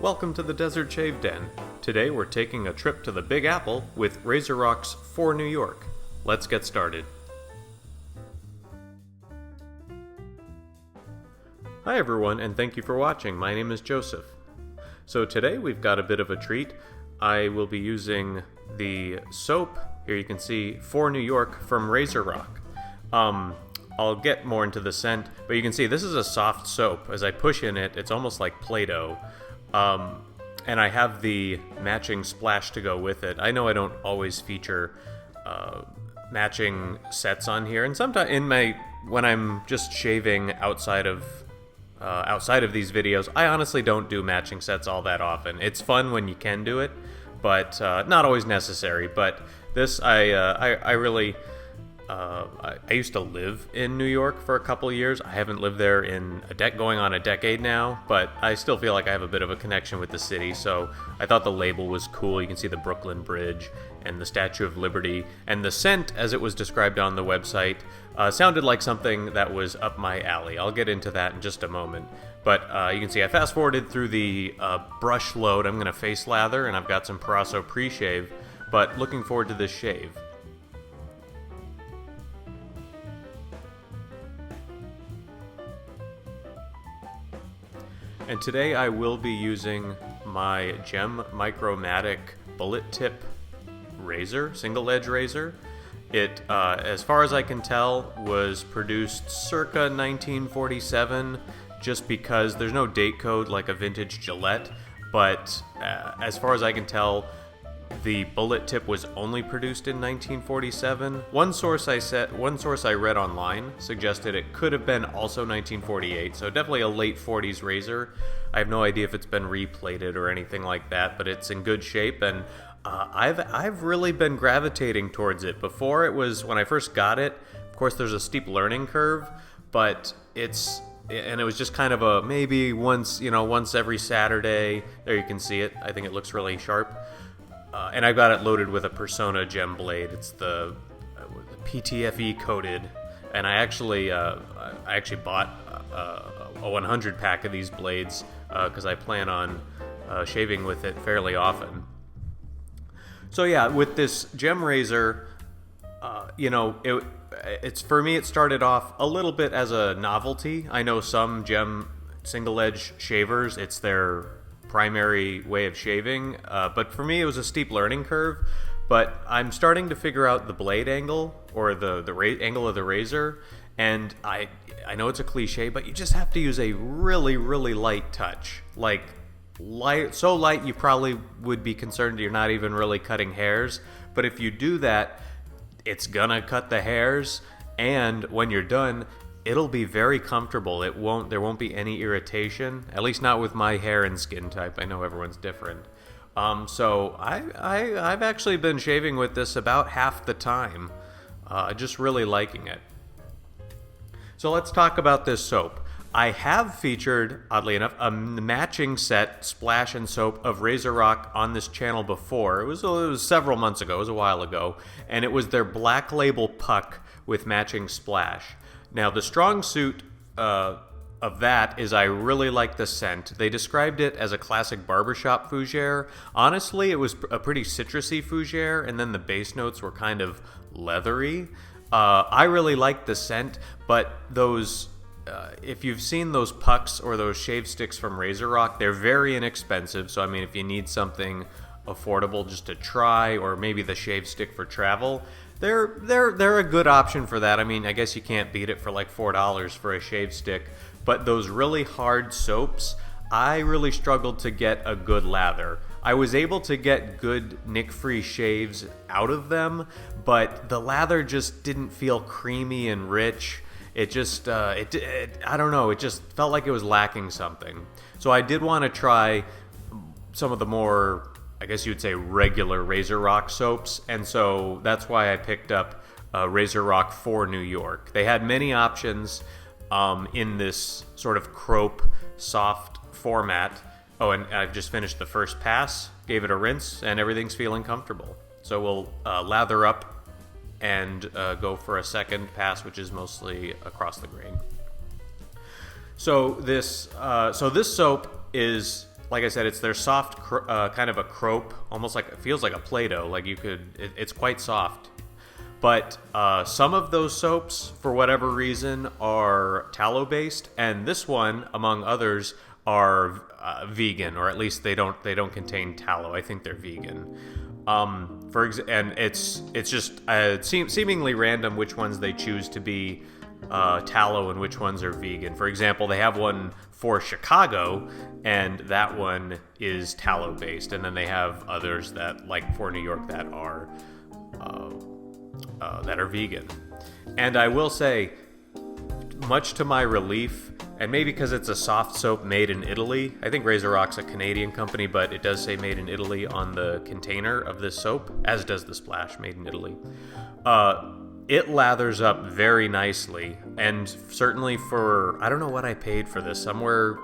Welcome to the Desert Shave Den. Today we're taking a trip to the Big Apple with Razorock's For New York. Let's get started. Hi everyone, and thank you for watching. My name is Joseph. So today we've got a bit of a treat. I will be using the soap, here you can see, For New York from Razorock. I'll get more into the scent, but you can see this is a soft soap. As I push in it, it's almost like Play-Doh. And I have the matching splash to go with it. I know I don't always feature matching sets on here, and sometimes when I'm just shaving outside of these videos, I honestly don't do matching sets all that often. It's fun when you can do it, but not always necessary. But this, I really. I used to live in New York for a couple years. I haven't lived there in going on a decade now, but I still feel like I have a bit of a connection with the city, so I thought the label was cool. You can see the Brooklyn Bridge and the Statue of Liberty, and the scent, as it was described on the website, sounded like something that was up my alley. I'll get into that in just a moment. But you can see I fast-forwarded through the brush load. I'm going to face lather, and I've got some Proraso pre-shave, but looking forward to this shave. And today I will be using my GEM Micromatic Bullet-tip razor, single-edge razor. It, as far as I can tell, was produced circa 1947, just because there's no date code like a vintage Gillette, but as far as I can tell, the bullet tip was only produced in 1947. One source I read online suggested it could have been also 1948, so definitely a late 40s razor. I have no idea if it's been replated or anything like that, but it's in good shape, and I've really been gravitating towards it. Before, it was when I first got it, of course there's a steep learning curve, but it was just kind of a maybe once every Saturday. There you can see it. I think it looks really sharp. And I got it loaded with a Personna GEM blade. It's the PTFE coated, and I actually bought a 100 pack of these blades because I plan on shaving with it fairly often. So yeah, with this GEM razor, it's for me. It started off a little bit as a novelty. I know some GEM single edge shavers, it's their primary way of shaving, but for me it was a steep learning curve. But I'm starting to figure out the blade angle, or the angle of the razor, and I know it's a cliche, but you just have to use a really, really light touch. Like, so light you probably would be concerned you're not even really cutting hairs, but if you do that, it's gonna cut the hairs, and when you're done, it'll be very comfortable. There won't be any irritation, at least not with my hair and skin type. I know everyone's different. So I've actually been shaving with this about half the time, just really liking it. So let's talk about this soap. I have featured, oddly enough, a matching set, splash and soap, of Razorock on this channel before. It was several months ago, it was a while ago, and it was their Black Label Puck with matching splash. Now, the strong suit of that is I really like the scent. They described it as a classic barbershop fougere. Honestly, it was a pretty citrusy fougere, and then the base notes were kind of leathery. I really liked the scent, but those, if you've seen those pucks or those shave sticks from Razorock, they're very inexpensive. So, I mean, if you need something affordable just to try, or maybe the shave stick for travel, they're a good option for that. I mean, I guess you can't beat it for like $4 for a shave stick. But those really hard soaps, I really struggled to get a good lather. I was able to get good nick-free shaves out of them, but the lather just didn't feel creamy and rich. It just, I don't know, it just felt like it was lacking something. So I did want to try some of the more, I guess you'd say, regular Razorock soaps, and so that's why I picked up Razorock For New York. They had many options in this sort of crope, soft format. Oh, and I've just finished the first pass, gave it a rinse, and everything's feeling comfortable. So we'll lather up and go for a second pass, which is mostly across the grain. So this soap is like I said, it's their soft, kind of a crope, almost like, it feels like a Play-Doh. Like it's quite soft. But some of those soaps, for whatever reason, are tallow-based, and this one, among others, are vegan, or at least they don't contain tallow. I think they're vegan. And it's just seemingly random which ones they choose to be tallow and which ones are vegan. For example, they have one for Chicago, and that one is tallow based, and then they have others that, like for New York, that are vegan. And I will say, much to my relief, and maybe because it's a soft soap made in Italy, I think Razorock's a Canadian company, but it does say made in Italy on the container of this soap, as does the splash, made in Italy. It lathers up very nicely, and certainly for, I don't know what I paid for this, somewhere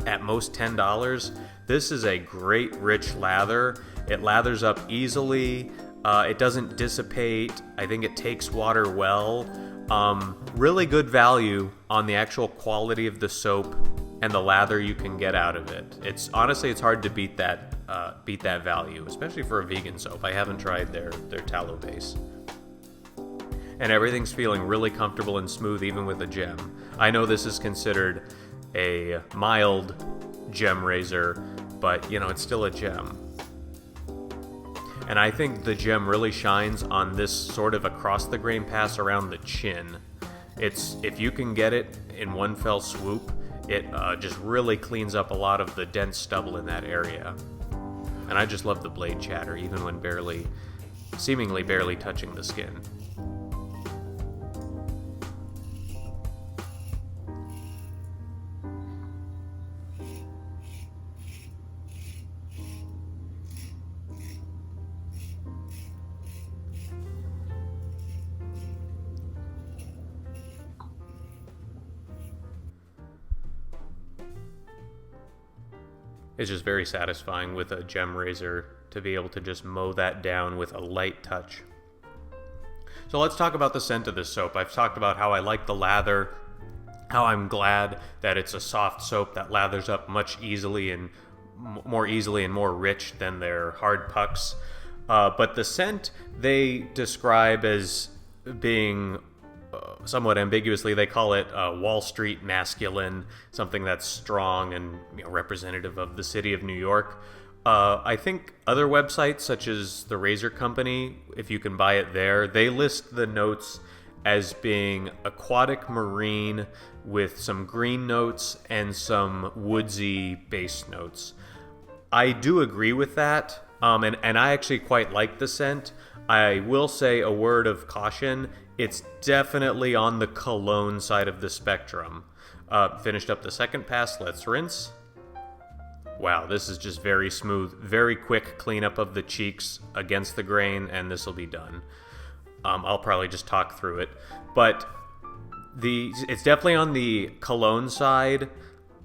at most $10. This is a great rich lather. It lathers up easily. It doesn't dissipate. I think it takes water well. Really good value on the actual quality of the soap and the lather you can get out of it. It's honestly, it's hard to beat that value, especially for a vegan soap. I haven't tried their tallow base. And everything's feeling really comfortable and smooth, even with a gem. I know this is considered a mild gem razor, but it's still a gem. And I think the gem really shines on this sort of across the grain pass around the chin. If you can get it in one fell swoop, it just really cleans up a lot of the dense stubble in that area. And I just love the blade chatter, even when seemingly barely touching the skin. It's just very satisfying with a gem razor to be able to just mow that down with a light touch. So let's talk about the scent of this soap. I've talked about how I like the lather, how I'm glad that it's a soft soap that lathers up much easily and more rich than their hard pucks. But the scent they describe as being somewhat ambiguously, they call it Wall Street masculine, something that's strong and representative of the city of New York. I think other websites, such as the Razor Company, if you can buy it there, they list the notes as being aquatic marine with some green notes and some woodsy base notes. I do agree with that, and I actually quite like the scent. I will say a word of caution. It's definitely on the cologne side of the spectrum. Finished up the second pass, let's rinse. Wow, this is just very smooth, very quick cleanup of the cheeks against the grain, and this will be done. I'll probably just talk through it. But it's definitely on the cologne side.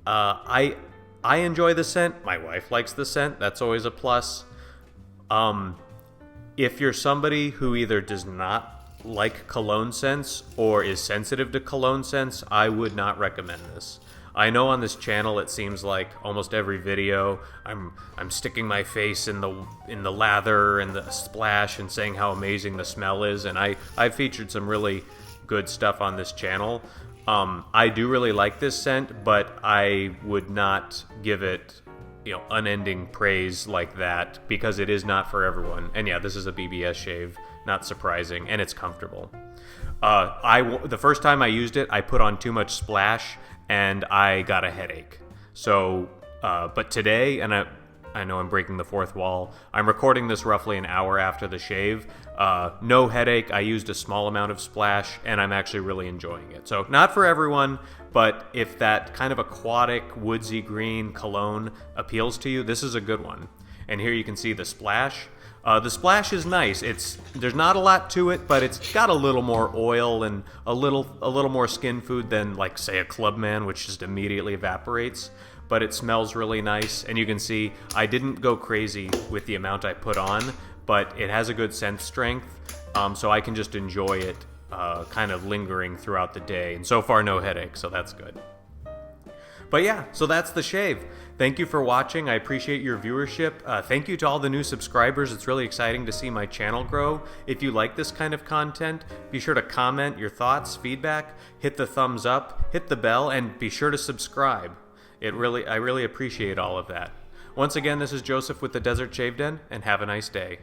I enjoy the scent. My wife likes the scent. That's always a plus. If you're somebody who either does not like cologne scents or is sensitive to cologne scents, I would not recommend this. I know on this channel it seems like almost every video I'm sticking my face in the lather and the splash and saying how amazing the smell is, and I've featured some really good stuff on this channel. I do really like this scent, but I would not give it unending praise like that, because it is not for everyone. And yeah, this is a BBS shave, not surprising, and it's comfortable. The first time I used it, I put on too much splash and I got a headache. So, but today, and I know I'm breaking the fourth wall, I'm recording this roughly an hour after the shave. No headache. I used a small amount of splash, and I'm actually really enjoying it. So not for everyone, but if that kind of aquatic, woodsy green cologne appeals to you, this is a good one. And here you can see the splash. The splash is nice. There's not a lot to it, but it's got a little more oil and a little more skin food than, like, say, a Clubman, which just immediately evaporates. But it smells really nice, and you can see I didn't go crazy with the amount I put on, but it has a good scent strength, so I can just enjoy it kind of lingering throughout the day. And so far, no headache, so that's good. But yeah, so that's the shave. Thank you for watching. I appreciate your viewership. Thank you to all the new subscribers. It's really exciting to see my channel grow. If you like this kind of content, be sure to comment your thoughts, feedback, hit the thumbs up, hit the bell, and be sure to subscribe. I really appreciate all of that. Once again, this is Joseph with the Desert Shave Den, and have a nice day.